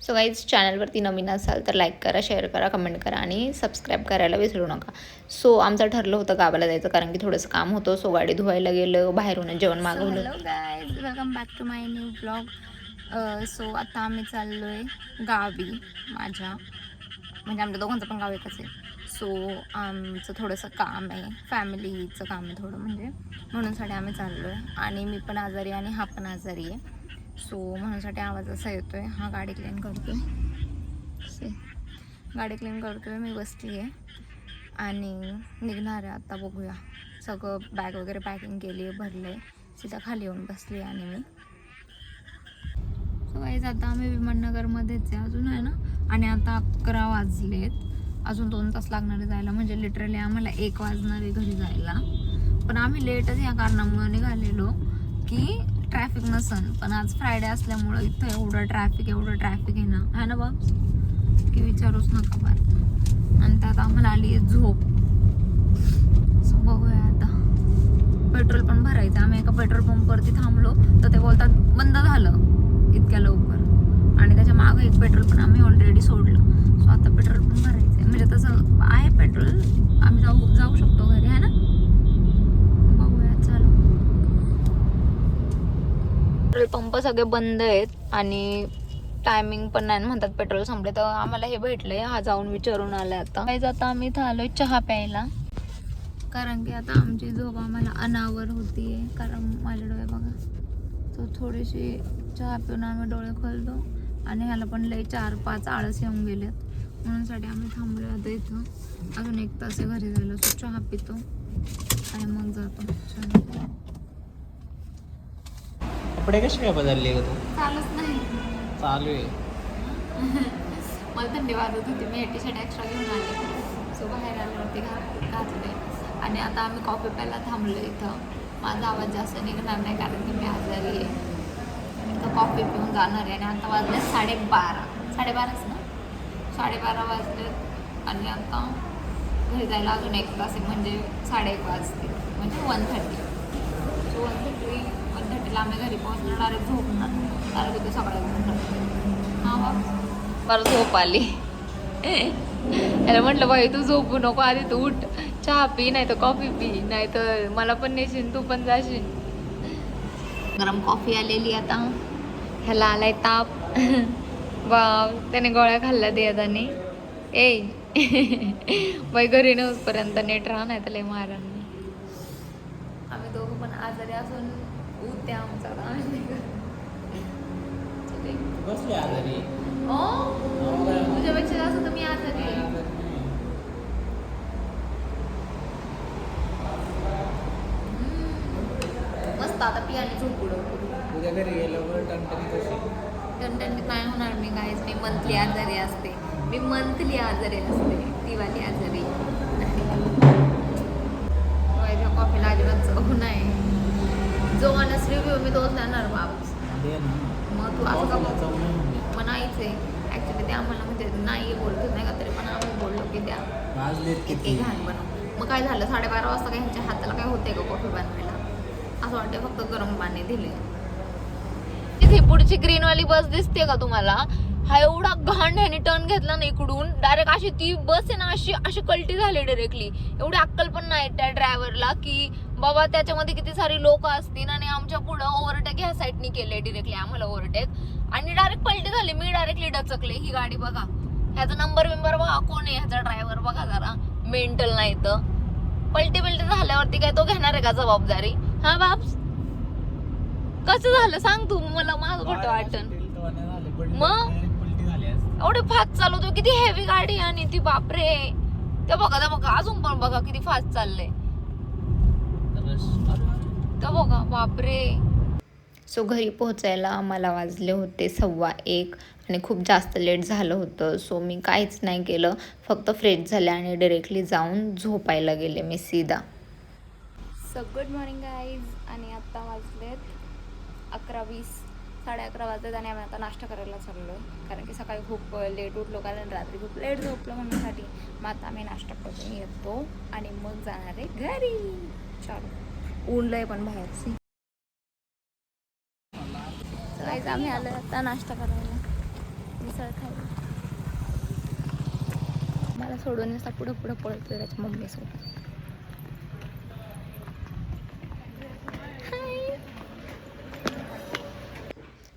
So guys चॅनलवरती नवीन असाल तर लाईक करा, शेअर करा, कमेंट करा आणि सबस्क्राईब करायला विसरू नका. सो आमचं ठरलं होतं गावाला जायचं कारण की थोडंसं काम होतं. सो गाडी धुवायला गेलं, बाहेरून जेवण मागवलं. Hello guys, welcome back to my new blog. So आता आम्ही चाललो आहे गावी. म्हणजे आमच्या दोघांचं पण गाव एकच आहे. सो आमचं थोडंसं काम आहे, फॅमिलीचं काम आहे थोडं, म्हणजे म्हणूनसाठी आम्ही चाललो आहे. आणि मी पण आजारी आणि हा पण आजारी आहे. सो म्हणूनसाठी आवाज असा येतो आहे. हा गाडी क्लीन करतो आहे, गाडी क्लीन करतो आहे. मी बसली आहे आणि निघणार आहे आता. बघूया, सगळं बॅग वगैरे पॅकिंग केली आहे, भरलं आहे. सीधा खाली येऊन बसली आणि मी. सो गाईज आता आम्ही विमाननगरमध्येच आहे अजून, आहे ना. आणि आता 11 वाजलेत, अजून 2 तास लागणार आहे जायला. म्हणजे लिटरली आम्हाला 1 वाजणार आहे घरी जायला. पण आम्ही लेटच या कारणामुळे निघालेलो की ट्रॅफिक नसन. पण आज फ्रायडे असल्यामुळं इथं एवढं ट्रॅफिक आहे ना, है ना बाब, की विचारूच नका बार. आणि त्यात आम्हाला आली आहे झोप. सो बघूया आता. पेट्रोल पण भरायचं. आम्ही एका पेट्रोल पंपवरती थांबलो तर ते बोलतात बंद झालं इतक्या लवकर. आणि त्याच्या मागं एक पेट्रोल पण आम्ही ऑलरेडी सोडलं. सो आता पेट्रोल पण भरायचं आहे. म्हणजे तसं आहे पेट्रोल, आम्ही जाऊ शकतो घरी, है ना. बघूया, चलो. पेट्रोल पंप सगळे बंद आहेत आणि टायमिंग पण नाही म्हणतात पेट्रोल संपले. तर आम्हाला हे भेटलंय, हा जाऊन विचारून आलाय. आता आम्ही इथं आलोय चहा प्यायला, कारण की आता आमची झोप आम्हाला अनावर होतीये. कारण माझे डोळे बघा, तो थोडीशी चहा पिऊन आम्ही डोळे खोलतो आणि ह्याला पण लई 4-5 आळस येऊन गेलेत. म्हणूनसाठी आम्ही थांबलो आता इथं. अजून 1 तास घरी जायला. सो चहा पितो आणि मग जातो. कपडे कसे काय बदलले ग तू? चालूच नाही, चालू आहे. मला थंडी वाजत होती. मी टी शर्ट एक्स्ट्रा घेऊन आले. सो बाहेर आल्यावरती घातले. आणि आता आम्ही कॉफी प्यायला थांबलो इथं. माझा आवाज जास्त निघणार नाही कारण की मी आजारी आहे. इथं कॉफी पिऊन जाणार आहे. आणि आता वाजले 12:30 ना, 12:30 वाजले. आणि आता घरी जायला अजून 1 तास आहे, म्हणजे 1:30 वाजते, म्हणजे 1:30. सो 1:30ला आम्ही घरी पोहोचणार. डायरेक्ट झोपणार, कारण की ते सकाळी उठणार. हां बा, बरं झोप आली. याला म्हटलं बाई तू झोपू नको, आधी तू उठ, चहा पी, नाही तर कॉफी पी, नाही तर मला पण नेशील, तू पण जाशील. गरम कॉफी आलेली आता. ह्याला आलाय ताप. वाव, त्याने गोळ्या खाल्ल्या देतानी. बाई घरी नेऊसपर्यंत नीट राहा, नाही तर लय मारण. आम्ही दोघं पण आजारी असून उद्या आमचा बसले आजारी. तुझ्यापेक्षा जास्त तर मी आजारी आहे. मस्त आता पियाने झोप उडवतो. उद्या घरी गेल्यावर टणटणीत नाही होणार मी. काहीच, मी मंथली आजारी असते. दिवाळी आजारी. कॉफीला अजिबात चव नाही. जो ऑनेस्ट रिव्ह्यू मी तोच देणार बाप. मग तू असं का म्हणायचं आहे. ॲक्च्युली ते आम्हाला म्हणजे नाही बोलतो नाही का, तरी पण आम्ही बोललो की त्या इतके घाण बनव. मग काय झालं, 12:30 वाजता काय ह्यांच्या हाताला काय होते का कॉफी बनवायला? असं वाटतं फक्त गरम पाणी दिले. तिथे पुढची ग्रीनवाली बस दिसते का तुम्हाला? हा एवढा घाण ह्याने टर्न घेतला ना इकडून, डायरेक्ट अशी ती बस आहे ना, अशी कल्टी झाली डायरेक्टली. एवढी अक्कल पण नाही त्या ड्रायव्हरला की बाबा त्याच्यामध्ये किती सारी लोक असतील आणि आमच्या पुढं ओव्हरटेक ह्या साईडनी केले डिरेक्टली आम्हाला ओव्हरटेक, आणि डायरेक्ट पलटी झाली. मी डायरेक्टली डचकले. ही गाडी बघा, ह्याचा नंबर बघा कोण आहे, ह्याचा ड्रायव्हर बघा जरा, मेंटल नाही तर. पलटी झाल्यावरती काय तो घेणार आहे का जबाबदारी? हा बाप्स, कसं झालं सांग तू मला, माझं खोटं वाटण. मग एवढे फास्ट चालवतो, किती हेवी गाडी आणि ती, बापरे. ते बघा अजून पण बघा किती फास्ट चाललंय. ते बघा, बापरे. सो घरी पोहोचायला मला वाजले होते 1:15 आणि खूप जास्त लेट झालं होतं. सो मी काहीच नाही केलं, फक्त फ्रेश झाले आणि डायरेक्टली जाऊन झोपायला गेले मी सीधा. So good morning guys. आणि आत्ता वाजलेत 11:20, 11:30 वाजलेत. आणि आम्ही आता नाश्ता करायला चाललो, कारण की सकाळी खूप लेट उठलो, कारण रात्री खूप लेट झोपलो म्हणण्यासाठी. मग आता आम्ही नाश्ता करून येतो आणि मग जाणार आहे घरी. चलो, ऊन लय पण बाहेर. आम्ही आलो आता नाश्ता करायला. मिसळ मिसळ खायला. मला सोडून असा पुढं पुढं पळतोय त्याच्या मम्मीसोबत.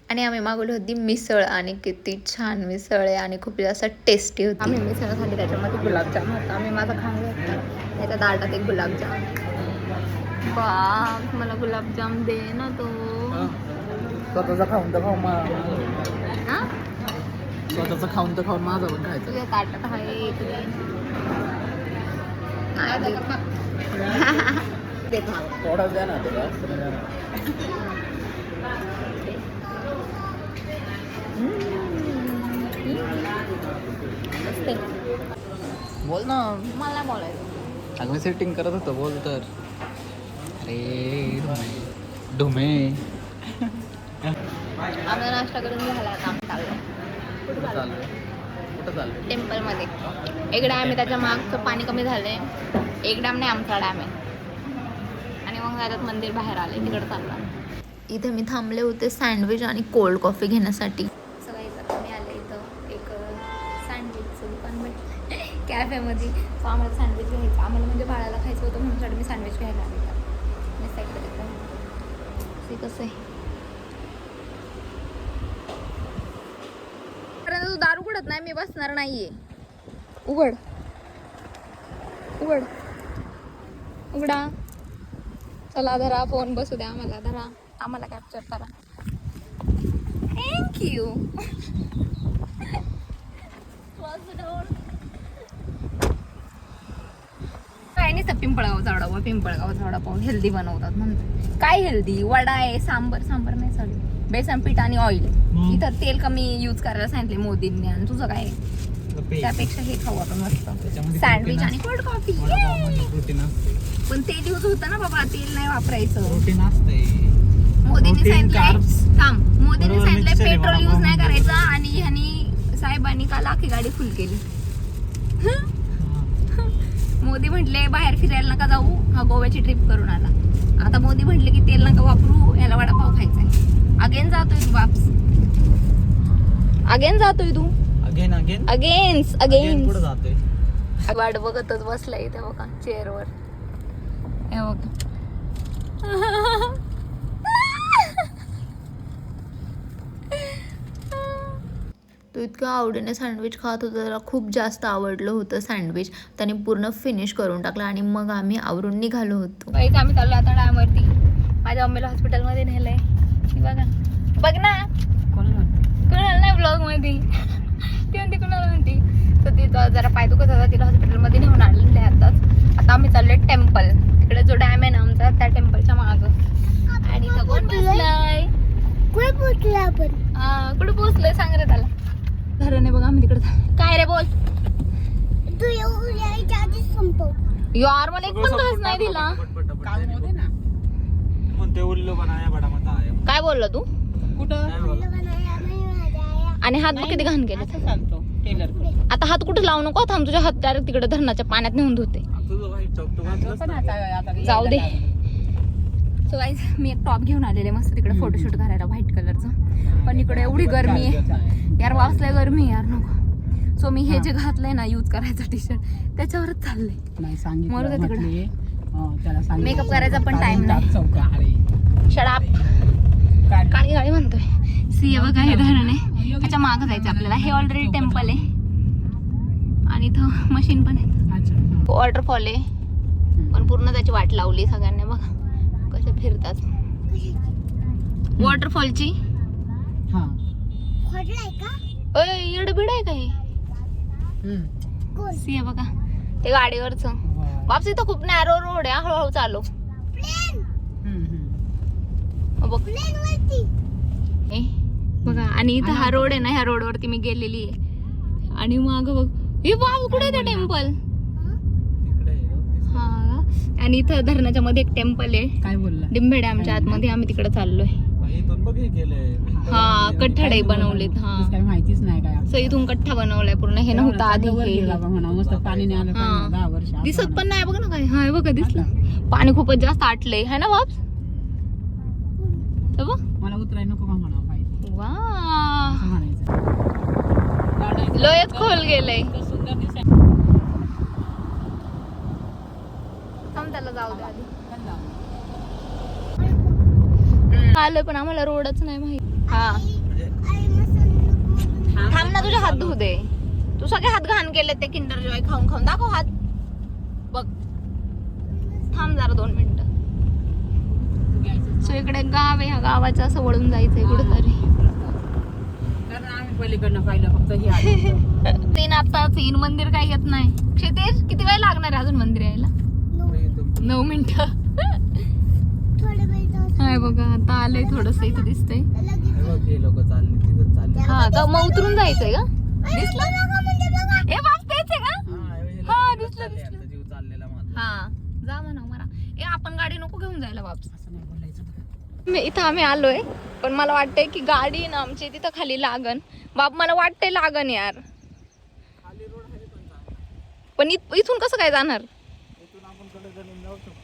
आणि आम्ही मागवली होती मिसळ आणि किती छान मिसळ आहे आणि खूप जास्त टेस्टी होती. आम्ही मिसळ खाल्ली, त्याच्यामध्ये गुलाबजाम होता. आम्ही माझा खाऊन घेतला, त्याच्या दाटात एक गुलाबजाम. बाप, मला गुलाबजाम दे ना तो. स्वतःचा खाऊन तर खाऊ हा, स्वतःचा खाऊन तर खाऊन माझं पण खायचं. तुझ्या ताटात आहे इकडे. थोडा द्या ना तुला. बोल ना. मला बोलायचं. अगं मी सेटिंग करत होतो, बोल तर. अरे ढुमे. आम्ही नाश्ता करून झाला, आता आम्ही चाललो. कुठं चाललो? कुठं चाललं? टेम्पलमध्ये. एक डॅम आहे, त्याच्या मागचं पाणी कमी झालंय. एक डॅम नाही, आमचा डॅम आहे. आणि मग त्याच्यात मंदिर बाहेर आले, तिकडे चाललो. इथे मी थांबले होते सँडविच आणि कोल्ड कॉफी घेण्यासाठी. सगळ्या इथं मी आले, इथं एक सँडविचचं दुकान भेटलं कॅफेमध्ये. तो आम्हाला सँडविच घ्यायचं, आम्हाला म्हणजे बाळाला खायचं होतं म्हणून मी सँडविच घ्यायला आले. मी साईडला ते कसं आहे, कारण तू दारू उघडत नाही, मी बसणार नाहीये. उघड उघड उघडा. चला धरा फोन, बसू द्या आम्हाला, धरा आम्हाला कॅप्चर करा. थँक्यू. काय नाही, पिंपळगाव झाडापाव, पिंपळगाव झाडापाव हेल्दी बनवतात म्हणतात. काय हेल्दी? वडा आहे, सांबर नाही, सॉरी, बेसन पीठ आणि ऑइल. इथं तेल कमी यूज करायला सांगितले मोदींनी. आणि तुझं काय? त्यापेक्षा हे खाऊ आपण मस्त, सँडविच आणि कोल्ड कॉफी. पण तेल यूज होतं ना बाबा, तेल नाही वापरायचं. प्रोटीन असते. मोदींनी सांगितलंय पेट्रोल यूज नाही करायचं. आणि ह्यांनी साहेबांनी काल आखी गाडी फुल केली. मोदी म्हटले बाहेर फिरायला नका जाऊ, हा गोव्याची ट्रिप करून आला. आता मोदी म्हटले की तेल नका वापरू, याला वडापाव खायचाय. अगेन जातोय तू बाप्स, अगेन जातोय तू, अगेन पुढे जातोय. वाट बघतच बसलाय इथे बघा चेअरवर. हे बघा तो इतक्या आवडीने सँडविच खात होता, त्याला खूप जास्त आवडलं होतं सँडविच. त्याने पूर्ण फिनिश करून टाकलं आणि मग आम्ही आवरून निघालो होतो. बाईच आम्ही चाललो आता डॅमवरती. माझ्या मम्मीला हॉस्पिटलमध्ये नेलंय. बघा बघ ना, कोणाला नाही ब्लॉग मध्ये ती म्हणते कोणाला म्हणते. तर तिथं जरा पाय दुखत होता, तिला हॉस्पिटलमध्ये नेऊन आणलेलं आहे आताच. आता आम्ही चाललोय टेम्पल, तिकडे जो डॅम आहे ना आमचा, त्या टेम्पलच्या मागं. आणि इथं कोण बसलाय? कुठे पोहोचलोय आपण? कुठे पोहोचलोय सांग रे त्याला. घराने बघा आम्ही तिकडे. काय रे बोल तू? यार मला एक पण घास नाही दिला. काय बोलला तू? आणि हात किती घाण केले. आता हात कुठे लावू नको, थांब. तुझ्या हात डायरेक्ट तिकडे धरणाच्या पाण्यात नेऊन धुते. जाऊ दे. सो गाईज, मी एक टॉप घेऊन आलेले मस्त तिकडे फोटोशूट करायला व्हाईट कलरचं. पण इकडे एवढी गरमी आहे यार, वाचलंय गरमी यार नको. सो मी हे जे घातलंय ना यूज करायचं टी शर्ट, त्याच्यावरच चाललंय. म्हणून तिकडे मेकअप करायचा पण टाइम नाही. शडाप काळी गाडी म्हणतोय. सी बघा हे धरण आहे, त्याच्या मागं जायचं आपल्याला. हे ऑलरेडी टेम्पल आहे आणि इथं मशीन पण आहे. वॉटरफॉल आहे, पण पूर्ण त्याची वाट लावली सगळ्यांनी. बघा कसे फिरतात वॉटरफॉलची. एडबीड आहे का हे? सी बघा ते गाडीवरच. वापस इथं खूप नॅरो रोड आहे, हळूहळू चालू. बघा, आणि इथं हा रोड आहे ना, ह्या रोडवरती मी गेलेली आहे. आणि मग बघ हे बाबा कुठे आहे ते टेम्पल. हा, आणि इथं धरणाच्या मध्ये एक टेम्पल आहे. काय बोलला? डिंबे डॅमच्या आतमध्ये आम्ही तिकडे चाललोय. हा, कठ्ठाडे बनवलेत. हा, माहितीच नाही काय. सो इथून कठ्ठा बनवलाय पूर्ण. हे नव्हतं आधी. दिसत पण नाही बघ ना काय. हा बघा दिसलं. पाणी खूपच जास्त आटलंय है ना बाप. मला उतराय नको का म्हणा. वा लोयच खोल गेलंय. त्याला जाऊ दे आधी. आलोय पण आम्हाला रोडच नाही माहिती. हा थांब ना, तुझे हात धुऊ दे. तू सगळे हात घाण केले ते किंडर जॉय खाऊन खाऊन. दाखव हात बघ. थांब जरा 2 मिनिटं. सो इकडे गाव आहे, ह्या गावाचं असं वळून जायचंय कुठेतरी. तीन मंदिर काय येत नाही. क्षितेश किती वेळ लागणार आहे अजून मंदिर यायला? 9 मिनिटं. हाय बघा आता आलंय थोडस इथं दिसतंय. हा का मग उतरून जायचंय का? दिसलं ए बाप तेच आहे का? हा दिसलं हा जा म्हणा मला. ए आपण गाडी नको घेऊन जायला बाप. इथं आम्ही आलोय पण मला वाटतंय की गाडी ना आमची तिथं खाली लागन. बाप मला वाटतंय लागन यार. पण इथून कसं काय जाणार?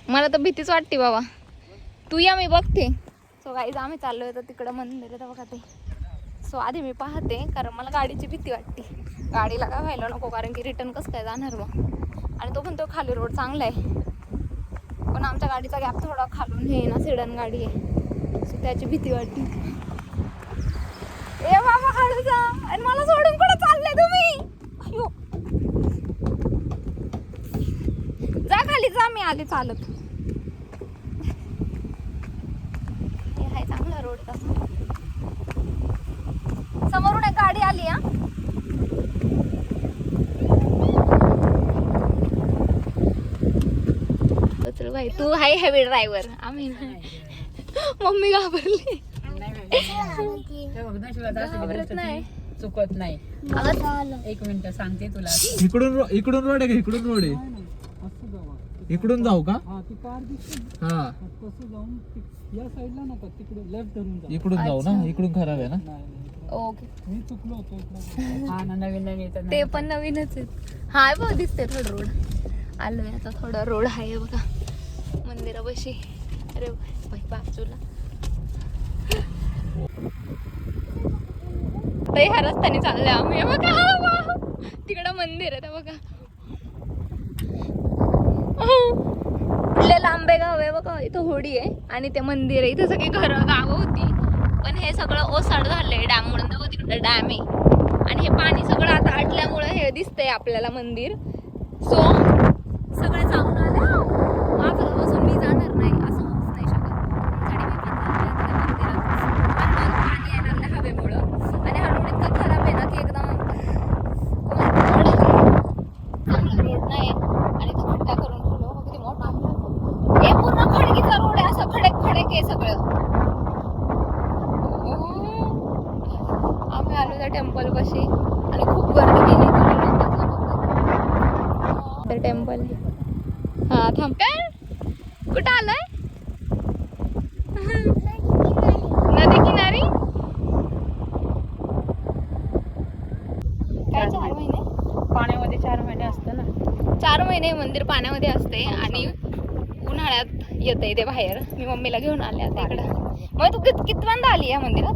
मला तर भीतीच वाटते बाबा. तू या मी बघते. सो गाईज आम्ही चाललोय तर तिकडं मंदिर आहे बघा ते. सो आधी मी पाहते कारण मला गाडीची भीती वाटते. गाडीला काय व्हायला नको कारण की रिटर्न कसं काय जाणार मग. आणि तो पण तो खाली रोड चांगला आहे पण आमच्या गाडीचा गॅप थोडा खालून हे ना सिडन गाडी आहे. सो त्याची भीती वाटते. ए बाबा हळू जा. आणि मला सोडून कुठे चालले तुम्ही? अयो. जा खाली जा, मी आले चालत. हे हाय चांगला रोड तसा. समोरून एक गाडी आली हा. चल भाई तू हाय हेवी ड्रायव्हर. आम्ही मम्मी घाबरली. घाबरत नाही. चुकत नाही. एक मिनिट सांगते तुला. इकडून रोड आहे का? इकडून रोड आहे. इकडून जाऊ का? हा या साईडला नका, तिकडे लेफ्ट धरून जा. इकडून जाऊ ना. इकडून खराब आहे ना. ओके मी चुकलो होतो. हा ना नवीन नवीन ते पण नवीनच आहेत. हाय बघ दिसते थोडं रोड. आलोय आता थोडा रोड आहे बघा मंदिरापाशी. अरे बाजूला ह्या रस्त्याने चालले आम्ही. बघा तिकडं मंदिर आहे बघा. कुठले लांबे गाव आहे बघा. इथं होडी आहे आणि ते मंदिर आहे. इथं सगळी घरं गावं होती पण हे सगळं ओसाड झालंय डॅम म्हणून. दाखव तिकडे डॅम आहे आणि हे पाणी सगळं आता आटल्यामुळे हे दिसतंय आपल्याला मंदिर. सो सगळे जाऊन आले. माझं बसून मी जाणार नाही असं होऊच नाही शकत. गाडी मी पण जाणार मंदिरात आणि मला पाणी यायला लागलं हवेमुळं. आणि हा रोड इतका खराब आहे ना की एकदम चांगला रोड नाही आणि तो खड्डा करून ठेवलो. किती मोठा हे पूर्ण खडकीचा रोड आहे. असं खडक खडक आहे सगळं. आम्ही आलो त्या टेम्पल पाशी आणि खूप गर्दी केली तर टेम्पल. हा थांब काय कुठं आलोय? नदी किनारी. काय 4 महिने पाण्यामध्ये 4 महिने असतं ना. 4 महिने मंदिर पाण्यामध्ये असते आणि उन्हाळ्यात येते ते बाहेर. मी मम्मीला घेऊन आले आता इकडं. मग तू कितव्यांदा आली या मंदिरात?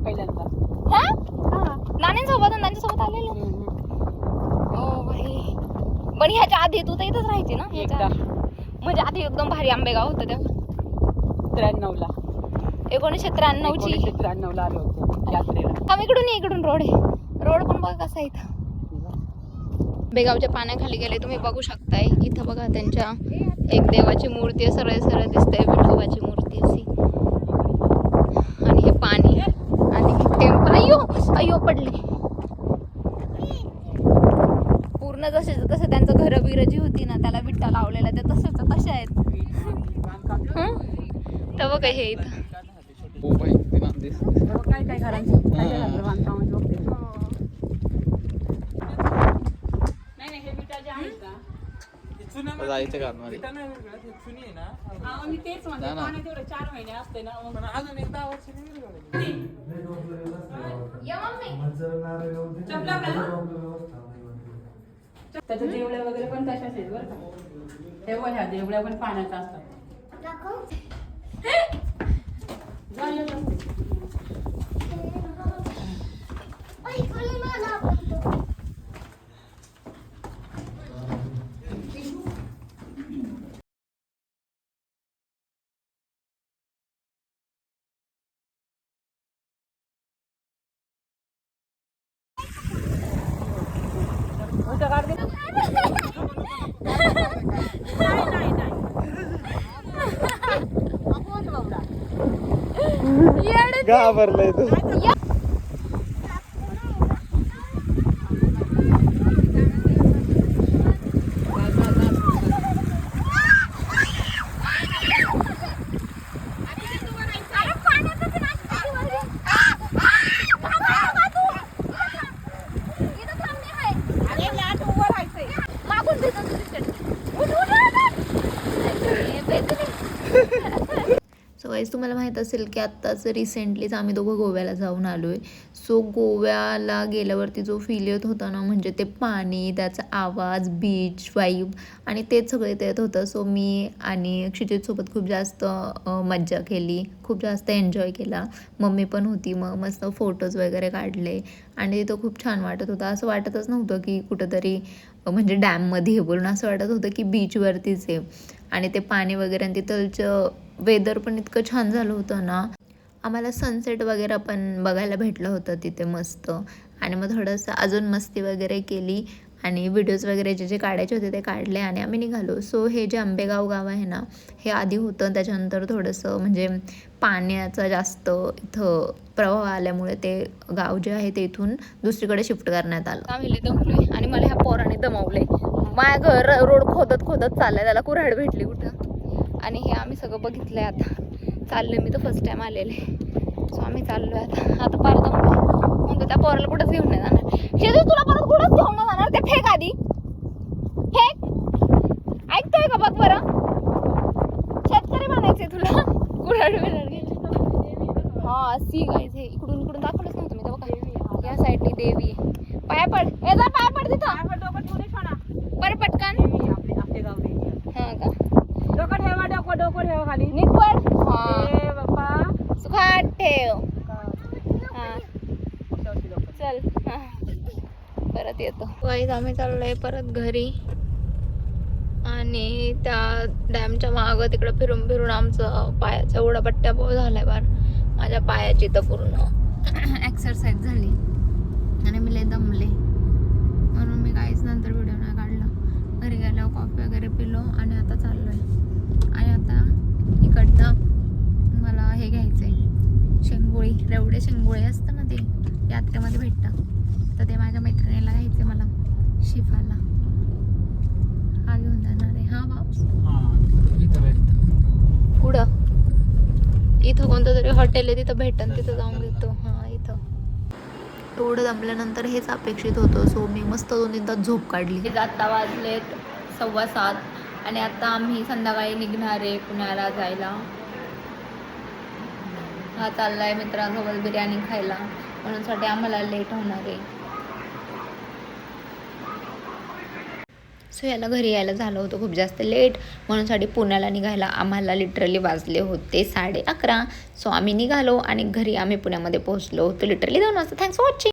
पहिल्यांदा. हा नाण्यांसोबत आणि त्यांच्यासोबत आलेलं. ओ भाई पण ह्याच्या आधी तू तर इथंच राहायची ना? ह्याच्या आधी? म्हणजे आधी एकदम भारी आंबेगाव होतं तेव्हा. 93ला 1993ची. 1993ला आलो होतो यात्रेला. आम्ही इकडून रोड आहे. रोड पण बघा कसा आहे इथं. बेगावच्या पाण्याखाली गेले तुम्ही बघू शकताय. इथं बघा त्यांच्या एक देवाची मूर्ती आहे. सरळ सरळ दिसते विठोबाची मूर्ती अशी. आणि हे पाणी आणि टेम्पल. अय्यो पडले. पूर्ण जसे तसं त्यांचं घरं बिरं जी होती ना त्याला विट्टा लावलेला ते तसे आहेत. तर बघा हे इथं काय घरांची बांधकामाची बघते. नाही हे विटा जे आहेत ना जायचं का मध्ये? तेच म्हणते. पाणी तेवढं 4 महिने असते ना. अजून एक 10 वर्ष त्याच्या देवळ्या वगैरे पण तशाच आहेत बरं का. तेव्हा ह्या देवळ्या पण पाण्याच्या असतात. घाबरलाय तू. सो गाईज तुम्हाला माहीत असेल की आत्ताच रिसेंटलीच आम्ही दोघं गोव्याला जाऊन आलो आहे. सो गोव्याला गेल्यावरती जो फील येत होता ना, म्हणजे ते पाणी, त्याचा आवाज, बीच वाईब आणि तेच सगळं येत होतं. सो मी आणि क्षितिजसोबत खूप जास्त मज्जा केली, खूप जास्त एन्जॉय केला. मम्मी पण होती, मग मस्त फोटोज वगैरे काढले आणि तिथं खूप छान वाटत होतं. असं वाटतच नव्हतं की कुठंतरी म्हणजे डॅममध्ये हे बोलून, असं वाटत होतं की बीचवरतीच आहे. आणि ते पाणी वगैरे आणि तिथलचं वेदर पण इतकं छान झालं होतं ना. आम्हाला सनसेट वगैरे पण बघायला भेटलं होतं तिथे मस्त. आणि मग थोडंसं अजून मस्ती वगैरे केली आणि व्हिडिओज वगैरे जे काढायचे होते ते काढले आणि आम्ही निघालो. सो हे जे आंबेगाव गाव आहे ना, हे आधी होतं, त्याच्यानंतर थोडंसं म्हणजे पाण्याचा जास्त इथं प्रवाह आल्यामुळे ते गाव जे आहे ते इथून दुसरीकडे शिफ्ट करण्यात आलं. आम्ही दमलोय आणि मला ह्या पोराने दमवले. माझ्या घर रोड खोदत खोदत चाललंय, त्याला कुऱ्हाड भेटली कुठं. आणि हे आम्ही सगळं बघितलंय. आता चाललोय, मी तर फर्स्ट टाइम आलेले. सो आम्ही चाललोय आता परत म्हणतो त्या पोराला कुठंच घेऊन नाही जाणार. शेजू तुला परत कुठंच घेऊन नाही जाणार, ते फेक आधी फेक. ऐकतोय का बघ बरं, शेतकरी म्हणायचंय तुला. कुऱ्हाड हा सी गाईज, हे इकडून दाखवलंच नव्हतं मी तर बघा. या साईडनी देवी आहे. पाया पड, ए जा पाया पड तिथं पर पटकन. हा का, डोकं ठेवा खाली. नीट पड. हा ए बाप्पा, सुखाट ठेव. हा चल, हा परत येतो. वाईज आम्ही चाललोय परत घरी आणि त्या डॅमच्या मागं तिकडं फिरून फिरून आमचं पायाचा एवढा पट्ट्या पाव झालाय बार. माझ्या पायाची तर पूर्ण एक्सरसाइज झाली आणि मी लय दमले, म्हणून मी काहीच नंतर व्हिडिओ नाही काढला. घरी गेल्यावर कॉफी वगैरे पिलो आणि आता चाललोय. आणि आता इकडनं मला हे घ्यायचंय, शेंगोळी, रेवडे शेंगोळी असतं ना, ते यात्रेमध्ये भेटतं, तर ते माझ्या मैत्रिणीला घ्यायचे, मला शिफाला. हा घेऊन जाणार आहे. हा बाप्स, इथं भेटतं. पुढं इथं कोणतं तरी हॉटेल आहे, तिथं भेटन, तिथं जाऊन घेतो. हा इथं. एवढं दमल्यानंतर हेच अपेक्षित होतं. सो मी मस्त 2-3 तास झोप काढली. आता वाजलेत 7:15 आणि आता आम्ही संध्याकाळी निघणार आहे पुण्याला जायला. हा चाललाय मित्रांसोबत बिर्याणी खायला, म्हणून साठी आम्हाला लेट होणार आहे. सो याला घरी यायला झालं होतं खूप जास्त लेट, म्हणून साठी पुण्याला निघायला आम्हाला लिटरली वाजले होते 11:30. सो आम्ही निघालो आणि घरी आम्ही पुण्यामध्ये पोहोचलो होतो लिटरली 2 वाजता. Thanks for watching.